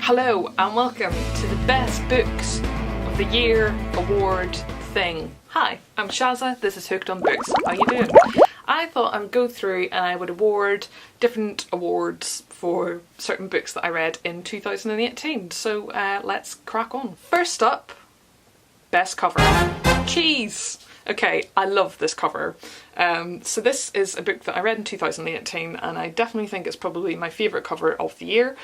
Hello and welcome to the Best Books of the Year award thing. Hi, I'm Shazza, this is Hooked on Books. How you doing? I thought I would go through and I would award different awards for certain books that I read in 2018. So let's crack on. First up, best cover. Cheese! Okay, I love this cover. So this is a book that I read in 2018 and I definitely think it's probably my favourite cover of the year.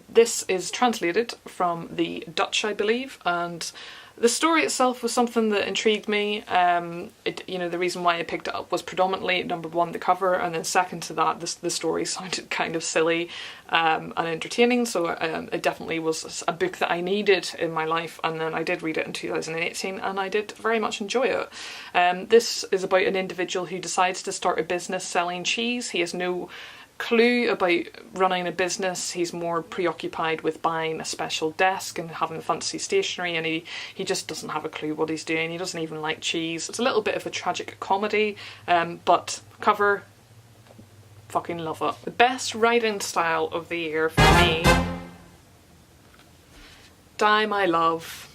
This is translated from the Dutch, I believe, and the story itself was something that intrigued me. The reason why I picked it up was predominantly, number one, the cover, and then second to that, the story sounded kind of silly and entertaining, so it definitely was a book that I needed in my life, and then I did read it in 2018 and I did very much enjoy it. This is about an individual who decides to start a business selling cheese. He has no clue about running a business. He's more preoccupied with buying a special desk and having fancy stationery, and he just doesn't have a clue what he's doing. He doesn't even like cheese. It's a little bit of a tragic comedy, but cover, fucking love it. The best writing style of the year for me, Die My Love.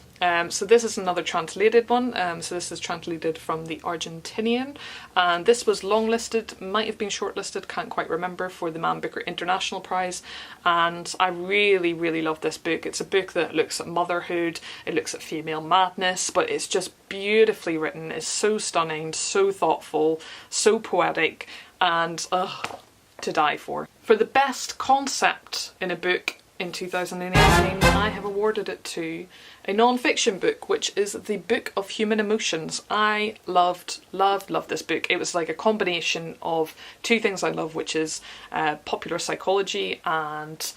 So this is another translated one, so this is translated from the Argentinian, and this was longlisted, might have been shortlisted, can't quite remember, for the Man Booker International Prize, and I really love this book. It's a book that looks at motherhood, it looks at female madness, but it's just beautifully written, it's so stunning, so thoughtful, so poetic, and to die for. For the best concept in a book in 2018, I have awarded it to a non-fiction book, which is The Book of Human Emotions. I loved this book. It was like a combination of two things I love, which is popular psychology and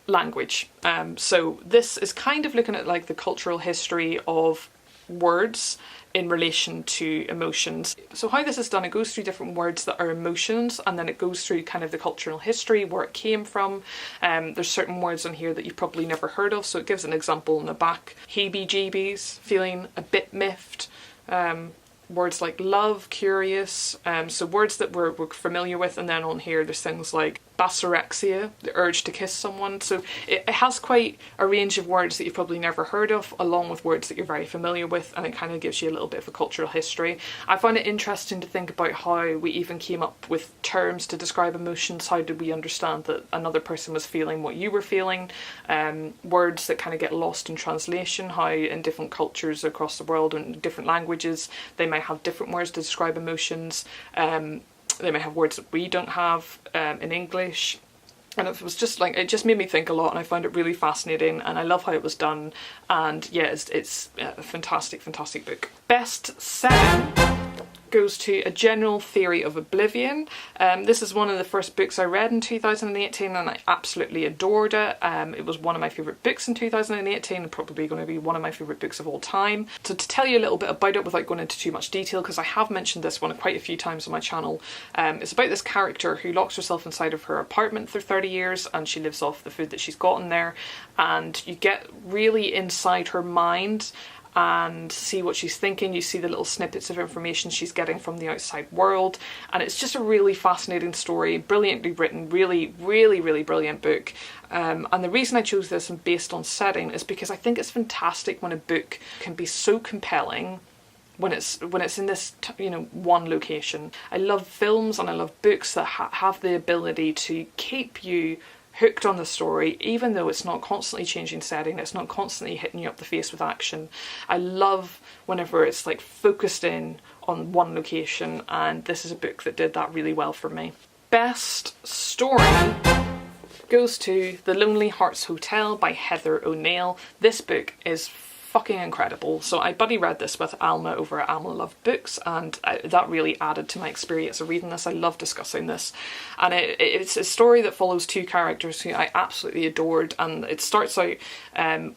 language. So this is kind of looking at like the cultural history of words in relation to emotions. So how this is done, it goes through different words that are emotions, and then it goes through kind of the cultural history, where it came from. There's certain words on here that you've probably never heard of, so it gives an example in the back. Heebie-jeebies, feeling a bit miffed. Words like love, curious, so words that we're familiar with, and then on here there's things like basorexia, the urge to kiss someone. So it has quite a range of words that you've probably never heard of, along with words that you're very familiar with, and it kind of gives you a little bit of a cultural history. I find it interesting to think about how we even came up with terms to describe emotions. How did we understand that another person was feeling what you were feeling? Words that kind of get lost in translation, how in different cultures across the world and different languages they may have different words to describe emotions. They may have words that we don't have in English, and it was just like, it just made me think a lot, and I found it really fascinating, and I love how it was done, and yeah, it's a fantastic book. Best setting goes to A General Theory of Oblivion. This is one of the first books I read in 2018 and I absolutely adored it. It was one of my favourite books in 2018 and probably going to be one of my favourite books of all time. So to tell you a little bit about it without going into too much detail, because I have mentioned this one quite a few times on my channel, it's about this character who locks herself inside of her apartment for 30 years and she lives off the food that she's gotten there, and you get really inside her mind and see what she's thinking. You see the little snippets of information she's getting from the outside world, and it's just a really fascinating story, brilliantly written, really brilliant book. And the reason I chose this and based on setting is because I think it's fantastic when a book can be so compelling when it's in this one location. I love films and I love books that have the ability to keep you hooked on the story, even though it's not constantly changing setting, it's not constantly hitting you up the face with action. I love whenever it's like focused in on one location, and this is a book that did that really well for me. Best story goes to The Lonely Hearts Hotel by Heather O'Neill. This book is fucking incredible. So I buddy read this with Alma over at Alma Love Books, and that really added to my experience of reading this. I love discussing this, and it's a story that follows two characters who I absolutely adored, and it starts out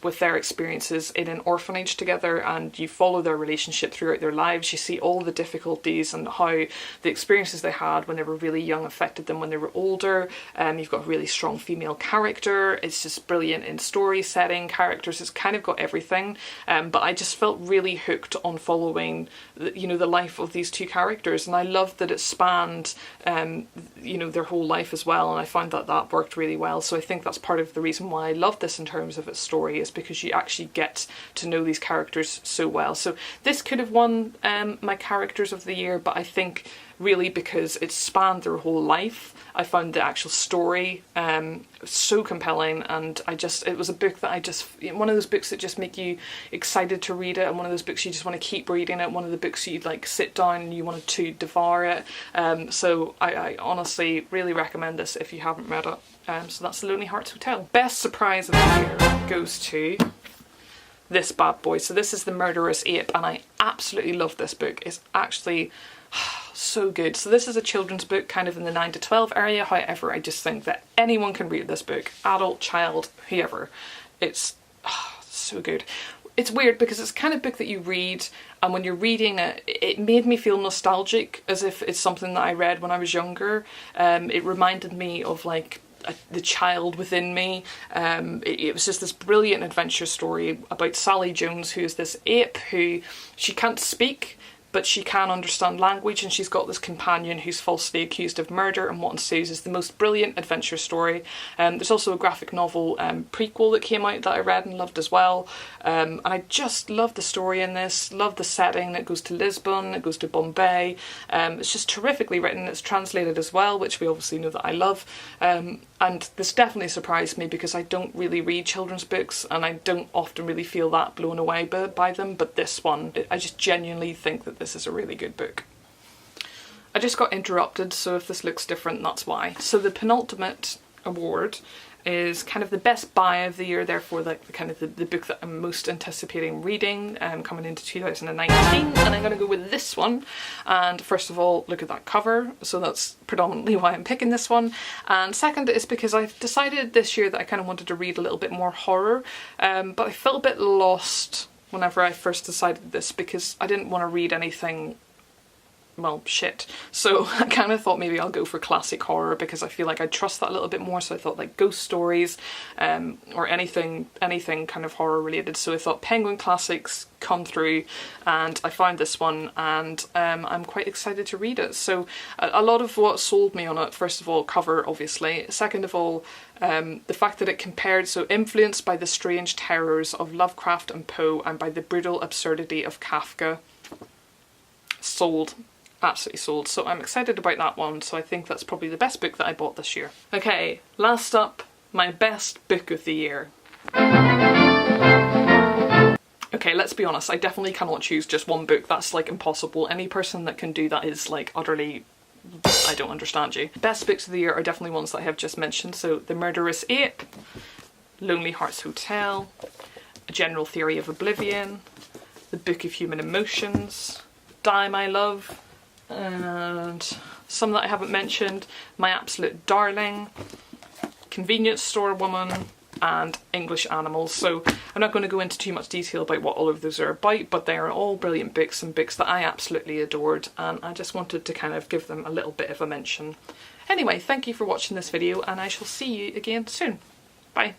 with their experiences in an orphanage together, and you follow their relationship throughout their lives. You see all the difficulties and how the experiences they had when they were really young affected them when they were older. You've got a really strong female character. It's just brilliant in story, setting, characters. It's kind of got everything. but I just felt really hooked on following the life of these two characters, and I loved that it spanned their whole life as well, and I found that worked really well. So I think that's part of the reason why I love this in terms of its story, is because you actually get to know these characters so well. So this could have won my characters of the year, but I think really because it spanned their whole life, I found the actual story so compelling, and it was a book that one of those books that just make you excited to read it, and one of those books you just want to keep reading it, one of the books you'd like sit down and you wanted to devour it. So I honestly really recommend this if you haven't read it. So that's The Lonely Hearts Hotel. Best surprise of the year goes to this bad boy. So this is The Murderous Ape, and I absolutely love this book. It's actually so good. So this is a children's book, kind of in the 9 to 12 area. However, I just think that anyone can read this book, adult, child, whoever. It's so good. It's weird because it's the kind of book that you read, and when you're reading it, it made me feel nostalgic, as if it's something that I read when I was younger. It reminded me of like the child within me. It was just this brilliant adventure story about Sally Jones, who is this ape who, she can't speak, but she can understand language, and she's got this companion who's falsely accused of murder, and what ensues is the most brilliant adventure story. There's also a graphic novel prequel that came out that I read and loved as well, and I just love the story in this, love the setting. It goes to Lisbon, it goes to Bombay. It's just terrifically written. It's translated as well, which we obviously know that I love, and this definitely surprised me because I don't really read children's books, and I don't often really feel that blown away by them, but this one, I just genuinely think that this is a really good book. I just got interrupted, so if this looks different, that's why. So the penultimate award is kind of the best buy of the year, therefore like the book that I'm most anticipating reading coming into 2019, and I'm going to go with this one. And first of all, look at that cover, so that's predominantly why I'm picking this one. And second is because I've decided this year that I kind of wanted to read a little bit more horror, but I felt a bit lost whenever I first decided this, because I didn't want to read anything, well, shit. So I kind of thought maybe I'll go for classic horror, because I feel like I trust that a little bit more. So I thought like ghost stories, or anything kind of horror related. So I thought Penguin Classics come through, and I found this one, and I'm quite excited to read it. So a lot of what sold me on it, first of all, cover obviously, second of all, the fact that it compared, so influenced by the strange terrors of Lovecraft and Poe and by the brutal absurdity of Kafka. Sold. Absolutely sold. So I'm excited about that one. So I think that's probably the best book that I bought this year. Okay, last up, my best book of the year. Okay, let's be honest, I definitely cannot choose just one book. That's like impossible. Any person that can do that is like utterly, I don't understand you. Best books of the year are definitely ones that I have just mentioned. So The Murderous Ape, Lonely Hearts Hotel, A General Theory of Oblivion, The Book of Human Emotions, Die My Love, and some that I haven't mentioned, My Absolute Darling, Convenience Store Woman, and English Animals. So I'm not going to go into too much detail about what all of those are about, but they are all brilliant books, and books that I absolutely adored, and I just wanted to kind of give them a little bit of a mention. Anyway, thank you for watching this video, and I shall see you again soon. Bye.